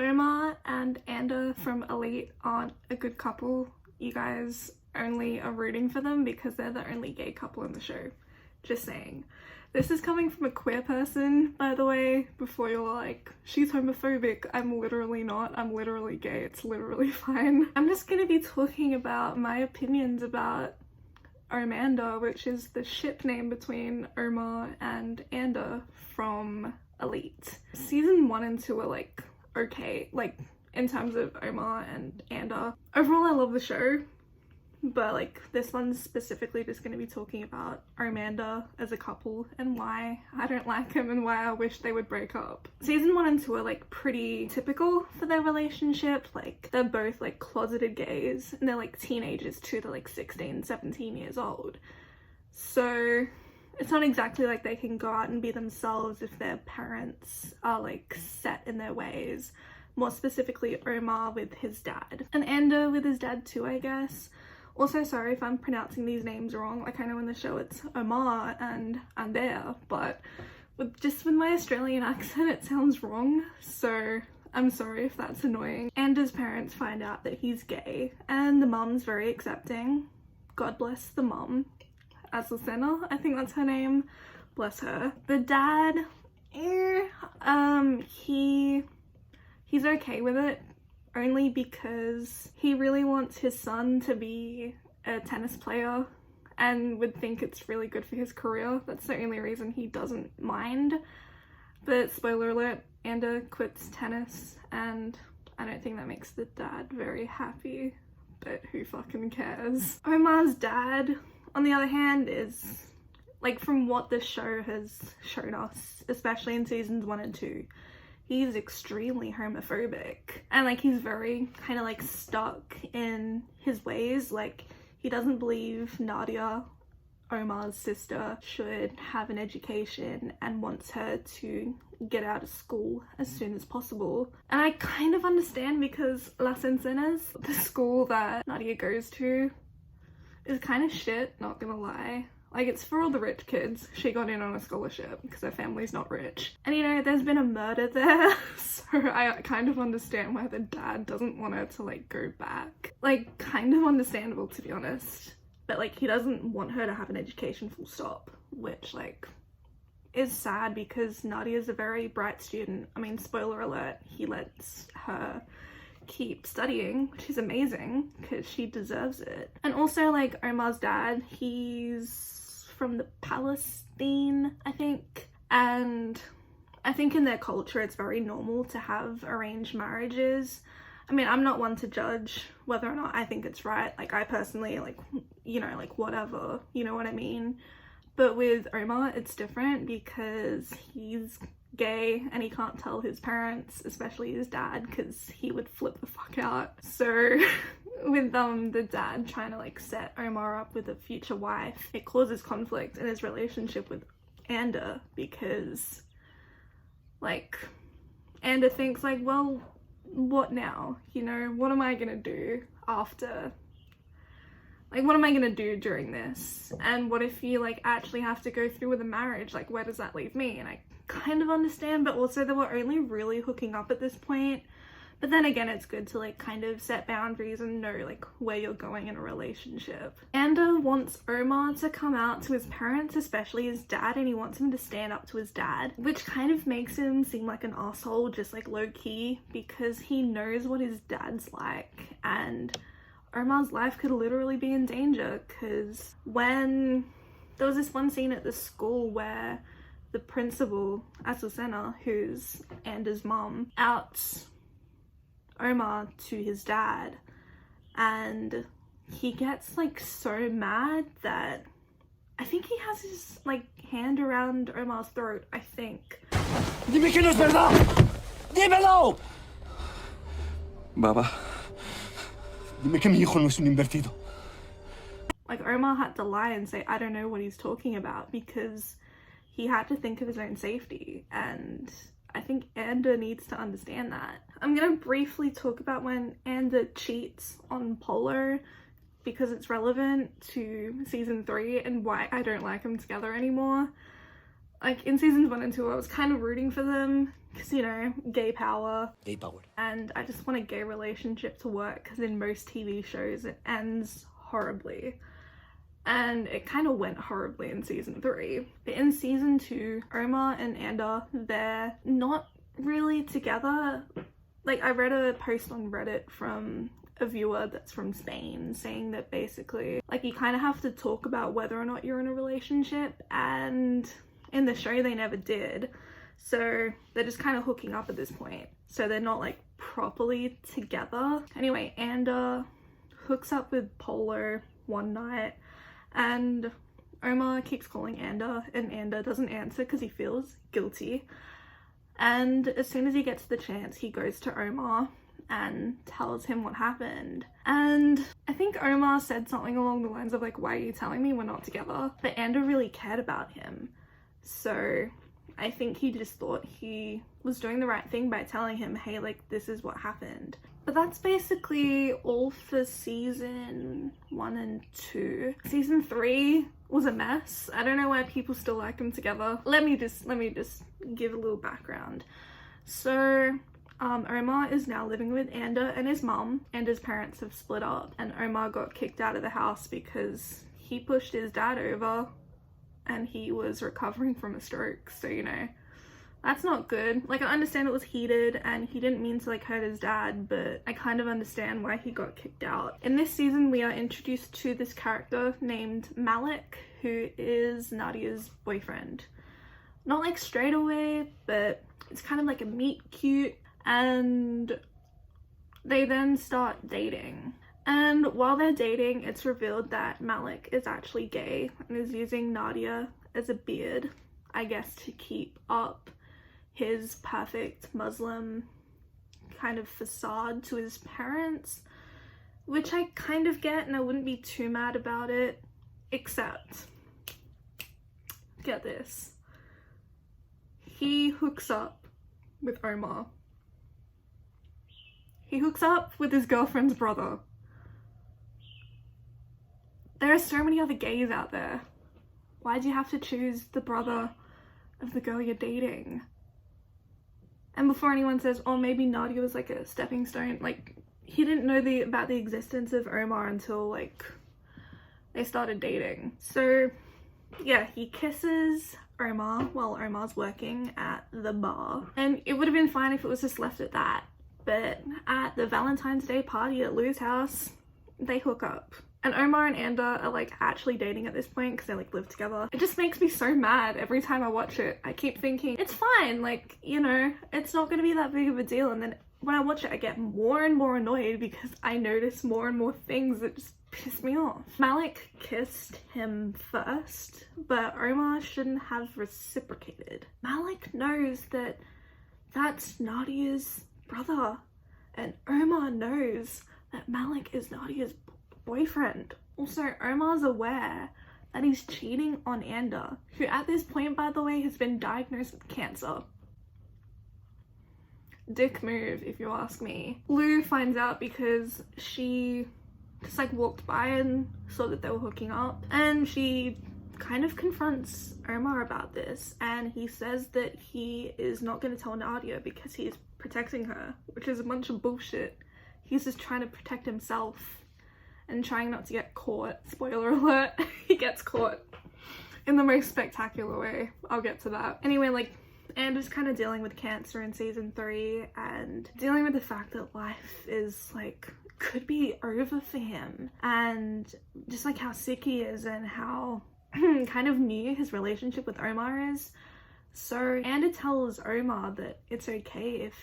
Omar and Anda from Elite aren't a good couple. You guys only are rooting for them because they're the only gay couple in the show. Just saying. This is coming from a queer person, by the way, before you're like, she's homophobic. I'm literally not. I'm literally gay. It's literally fine. I'm just gonna be talking about my opinions about Omanda, which is the ship name between Omar and Anda from Elite. Season 1 and 2 are like okay, like in terms of Omar and Anda. Overall I love the show, but like this one's specifically just going to be talking about Omanda as a couple and why I don't like him and why I wish they would break up. Season 1 and 2 are like pretty typical for their relationship. Like they're both like closeted gays and they're like teenagers too. They're like 16, 17 years old. So it's not exactly like they can go out and be themselves if their parents are like set in their ways. More specifically Omar with his dad. And Anda with his dad too, I guess. Also, sorry if I'm pronouncing these names wrong. Like I know in the show it's Omar and Anda, but with my Australian accent it sounds wrong. So I'm sorry if that's annoying. Anda's parents find out that he's gay and the mum's very accepting. God bless the mum. Azucena, I think that's her name. Bless her. The dad, he's okay with it, only because he really wants his son to be a tennis player and would think it's really good for his career. That's the only reason he doesn't mind. But spoiler alert, Anda quits tennis and I don't think that makes the dad very happy, but who fucking cares. Omar's dad, on the other hand, is like, from what the show has shown us, especially in seasons 1 and 2, he's extremely homophobic and like he's very kind of like stuck in his ways. Like he doesn't believe Nadia, Omar's sister, should have an education and wants her to get out of school as soon as possible. And I kind of understand because Las Encenas, the school that Nadia goes to, is kind of shit, not gonna lie. Like it's for all the rich kids. She got in on a scholarship because her family's not rich. And you know, there's been a murder there, so I kind of understand why the dad doesn't want her to like go back. Like kind of understandable, to be honest. But like he doesn't want her to have an education, full stop, which like is sad because Nadia's a very bright student. I mean, spoiler alert, he lets her keep studying, which is amazing because she deserves it. And also like Omar's dad, he's from the Palestine, I think, and I think in their culture it's very normal to have arranged marriages. I mean, I'm not one to judge whether or not I think it's right. Like I personally, like, you know, like whatever, you know what I mean? But with Omar it's different because he's gay and he can't tell his parents, especially his dad, because he would flip the fuck out. So with the dad trying to like set Omar up with a future wife, it causes conflict in his relationship with Anda because like Anda thinks like, well, what now? You know, what am I gonna do after? Like, what am I gonna do during this? And what if you like actually have to go through with a marriage? Like, where does that leave me? And I kind of understand, but also they were only really hooking up at this point. But then again, it's good to like kind of set boundaries and know like where you're going in a relationship. Anda wants Omar to come out to his parents, especially his dad, and he wants him to stand up to his dad, which kind of makes him seem like an asshole, just like low-key, because he knows what his dad's like and Omar's life could literally be in danger. Because when there was this one scene at the school where the principal, Azucena, who's Anda's mom, outs Omar to his dad and he gets like so mad that I think he has his like hand around Omar's throat, I think. Dime que no es verdad. Dímelo. Baba. Dime que mi hijo no es un invertido. Like Omar had to lie and say I don't know what he's talking about because he had to think of his own safety, and I think Anda needs to understand that. I'm gonna briefly talk about when Anda cheats on Polo because it's relevant to season 3 and why I don't like them together anymore. Like in seasons 1 and 2, I was kind of rooting for them because, you know, gay power. Gay power. And I just want a gay relationship to work because in most TV shows it ends horribly. And it kind of went horribly in season 3. But in season 2, Omar and Anda, they're not really together. Like, I read a post on Reddit from a viewer that's from Spain saying that basically, like, you kind of have to talk about whether or not you're in a relationship, and in the show they never did. So they're just kind of hooking up at this point. So they're not like properly together. Anyway, Anda hooks up with Polo one night and Omar keeps calling Anda and Anda doesn't answer because he feels guilty. And as soon as he gets the chance, he goes to Omar and tells him what happened. And I think Omar said something along the lines of like, why are you telling me we're not together? But Anda really cared about him. So I think he just thought he was doing the right thing by telling him, hey, like, this is what happened. But that's basically all for season 1 and 2. Season 3 was a mess. I don't know why people still like them together. Let me just give a little background. So Omar is now living with Anda and his mum, and his parents have split up, and Omar got kicked out of the house because he pushed his dad over and he was recovering from a stroke. So, you know, that's not good. Like, I understand it was heated and he didn't mean to like hurt his dad, but I kind of understand why he got kicked out. In this season, we are introduced to this character named Malik, who is Nadia's boyfriend. Not like straight away, but it's kind of like a meet cute, and they then start dating. And while they're dating, it's revealed that Malik is actually gay and is using Nadia as a beard, I guess, to keep up his perfect Muslim kind of facade to his parents, which I kind of get and I wouldn't be too mad about it, except, get this, he hooks up with Omar. He hooks up with his girlfriend's brother. There are so many other gays out there. Why'd you have to choose the brother of the girl you're dating? And before anyone says, oh, maybe Nadia was like a stepping stone, like, he didn't know about the existence of Omar until like they started dating. So yeah, he kisses Omar while Omar's working at the bar, and it would have been fine if it was just left at that. But at the Valentine's Day party at Lou's house, they hook up. And Omar and Anda are like actually dating at this point because they like live together. It just makes me so mad every time I watch it. I keep thinking, it's fine, like, you know, it's not gonna be that big of a deal. And then when I watch it, I get more and more annoyed because I notice more and more things that just piss me off. Malik kissed him first, but Omar shouldn't have reciprocated. Malik knows that that's Nadia's brother, and Omar knows that Malik is Nadia's boyfriend. Also, Omar's aware that he's cheating on Anda, who at this point, by the way, has been diagnosed with cancer. Dick move, if you ask me. Lou finds out because she just like walked by and saw that they were hooking up, and she kind of confronts Omar about this, and he says that he is not going to tell Nadia because he is protecting her, which is a bunch of bullshit. He's just trying to protect himself and trying not to get caught. Spoiler alert, he gets caught in the most spectacular way. I'll get to that. Anyway, like, Anda's kind of dealing with cancer in season 3 and dealing with the fact that life is like, could be over for him, and just like how sick he is and how kind of new his relationship with Omar is. So Anda tells Omar that it's okay if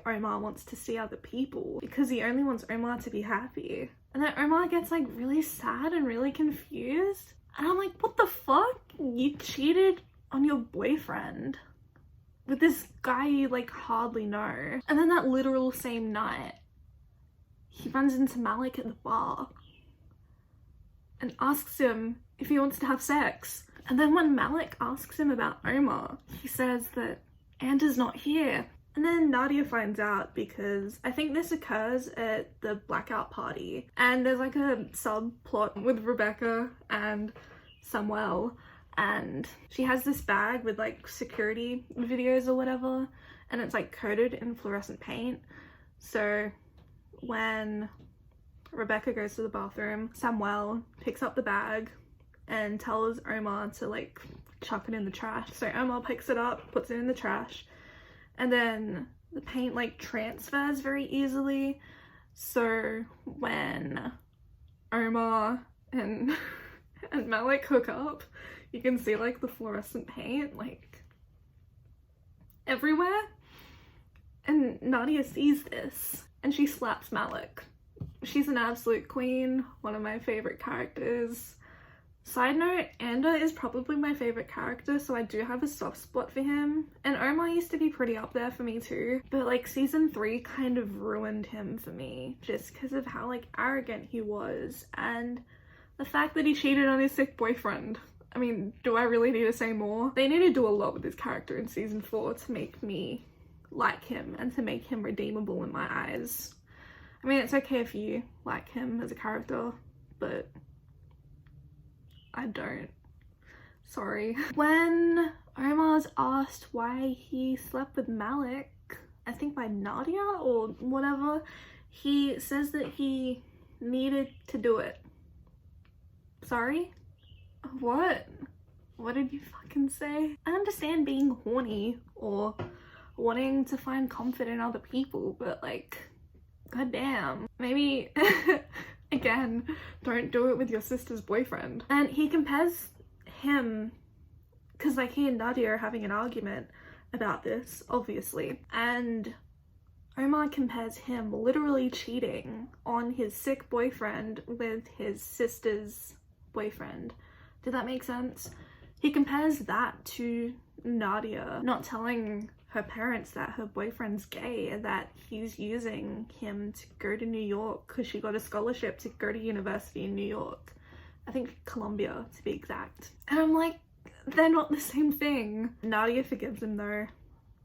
Omar wants to see other people because he only wants Omar to be happy. And then Omar gets like really sad and really confused. And I'm like, what the fuck? You cheated on your boyfriend with this guy you like hardly know. And then that literal same night, he runs into Malik at the bar and asks him if he wants to have sex. And then when Malik asks him about Omar, he says that Anda's not here. And then Nadia finds out because I think this occurs at the blackout party. And there's like a subplot with Rebecca and Samuel. and she has this bag with like security videos or whatever, and it's like coated in fluorescent paint. So when Rebecca goes to the bathroom, Samuel picks up the bag and tells Omar to like chuck it in the trash. So Omar picks it up, puts it in the trash, and then the paint like transfers very easily. So when Omar and Malik hook up, you can see like the fluorescent paint like everywhere. And Nadia sees this and she slaps Malik. She's an absolute queen, one of my favorite characters. Side note, Anda is probably my favorite character, so I do have a soft spot for him. And Omar used to be pretty up there for me too, but like season 3 kind of ruined him for me just because of how like arrogant he was and the fact that he cheated on his sick boyfriend. I mean, do I really need to say more? They need to do a lot with this character in season 4 to make me like him and to make him redeemable in my eyes. I mean, it's okay if you like him as a character, but I don't. Sorry. When Omar's asked why he slept with Malik, I think by Nadia or whatever, he says that he needed to do it. Sorry? What? What did you fucking say? I understand being horny or wanting to find comfort in other people, but like, goddamn. Maybe, again, don't do it with your sister's boyfriend. And he compares him, because like he and Nadia are having an argument about this, obviously, and Omar compares him literally cheating on his sick boyfriend with his sister's boyfriend. Did that make sense? He compares that to Nadia not telling her parents that her boyfriend's gay and that he's using him to go to New York because she got a scholarship to go to university in New York. I think Columbia, to be exact. And I'm like, they're not the same thing. Nadia forgives him though,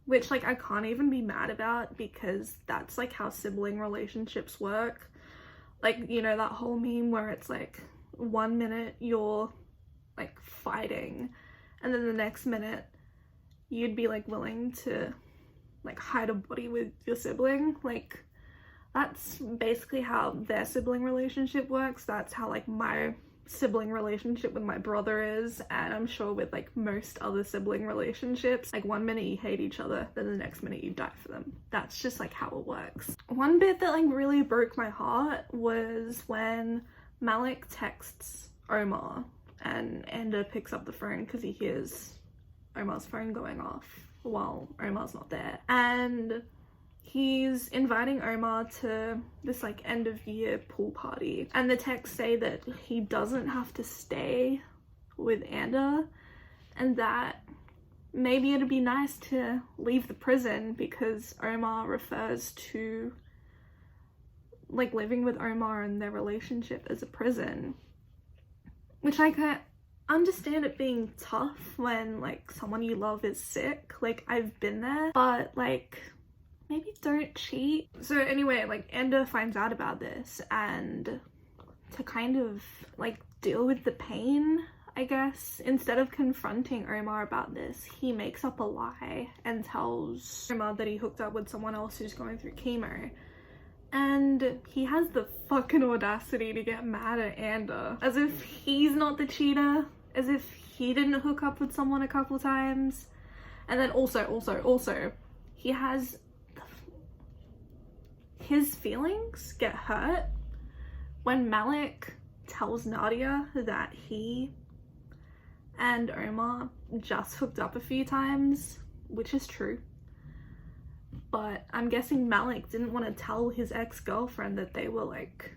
which like I can't even be mad about because that's like how sibling relationships work. Like, you know, that whole meme where it's like 1 minute you're like fighting and then the next minute you'd be like willing to like hide a body with your sibling. Like, that's basically how their sibling relationship works. That's how like my sibling relationship with my brother is, and I'm sure with like most other sibling relationships, like 1 minute you hate each other, then the next minute you die for them. That's just like how it works. One bit that like really broke my heart was when Malik texts Omar and Anda picks up the phone because he hears Omar's phone going off while Omar's not there, and he's inviting Omar to this like end of year pool party, and the texts say that he doesn't have to stay with Anda and that maybe it'd be nice to leave the prison because Omar refers to like living with Omar and their relationship as a prison, which I can't understand it being tough when like someone you love is sick. Like, I've been there, but like maybe don't cheat. So anyway, like Anda finds out about this, and to kind of like deal with the pain, I guess, instead of confronting Omar about this, he makes up a lie and tells Omar that he hooked up with someone else who's going through chemo. And he has the fucking audacity to get mad at Anda, as if he's not the cheater, as if he didn't hook up with someone a couple times. And then also, he has his feelings get hurt when Malik tells Nadia that he and Omar just hooked up a few times, which is true. But I'm guessing Malik didn't want to tell his ex-girlfriend that they were like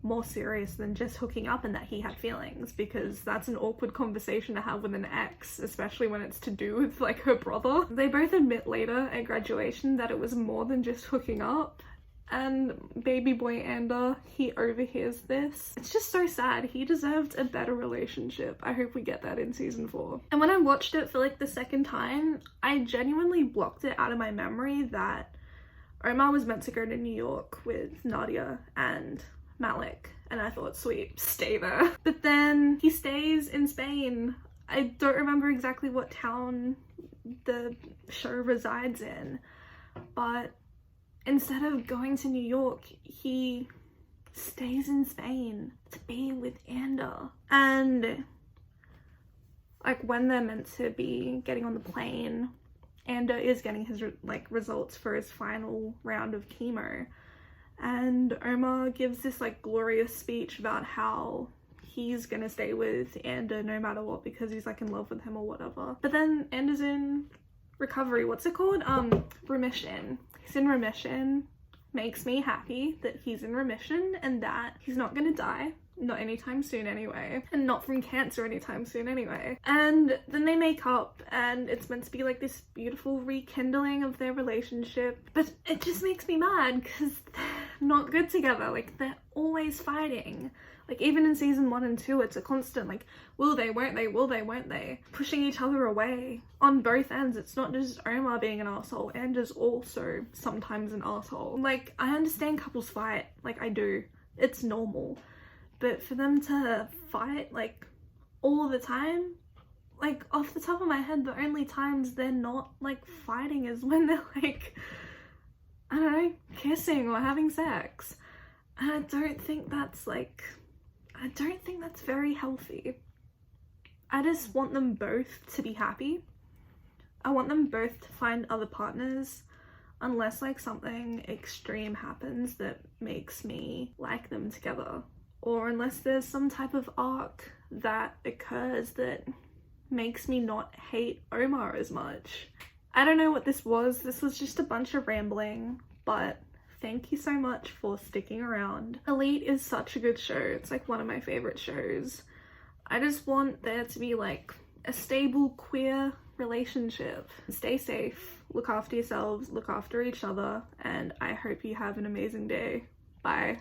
more serious than just hooking up and that he had feelings, because that's an awkward conversation to have with an ex, especially when it's to do with like her brother. They both admit later at graduation that it was more than just hooking up, and baby boy Anda, he overhears this. It's just so sad. He deserved a better relationship. I hope we get that in season 4. And when I watched it for like the second time, I genuinely blocked it out of my memory that Omar was meant to go to New York with Nadia and Malik, and I thought, sweet, stay there. But then he stays in Spain. I don't remember exactly what town the show resides in, but instead of going to New York, he stays in Spain to be with Anda. And like when they're meant to be getting on the plane, Anda is getting his results for his final round of chemo, and Omar gives this like glorious speech about how he's gonna stay with Anda no matter what because he's like in love with him or whatever. But then Anda's in recovery, what's it called? Remission. He's in remission. Makes me happy that he's in remission and that he's not gonna die. Not anytime soon anyway. And not from cancer anytime soon anyway. And then they make up and it's meant to be like this beautiful rekindling of their relationship. But it just makes me mad because they're not good together. Like they're always fighting. Like even in season 1 and 2, it's a constant like, will they, won't they, will they, won't they? Pushing each other away on both ends. It's not just Omar being an asshole, Anda's also sometimes an asshole. Like I understand couples fight, like I do. It's normal. But for them to fight like all the time, like off the top of my head, the only times they're not like fighting is when they're like, I don't know, kissing or having sex. And I don't think that's very healthy. I just want them both to be happy. I want them both to find other partners, unless like something extreme happens that makes me like them together. Or unless there's some type of arc that occurs that makes me not hate Omar as much. I don't know what this was. This was just a bunch of rambling, but thank you so much for sticking around. Elite is such a good show. It's like one of my favorite shows. I just want there to be like a stable queer relationship. Stay safe, look after yourselves, look after each other, and I hope you have an amazing day. Bye.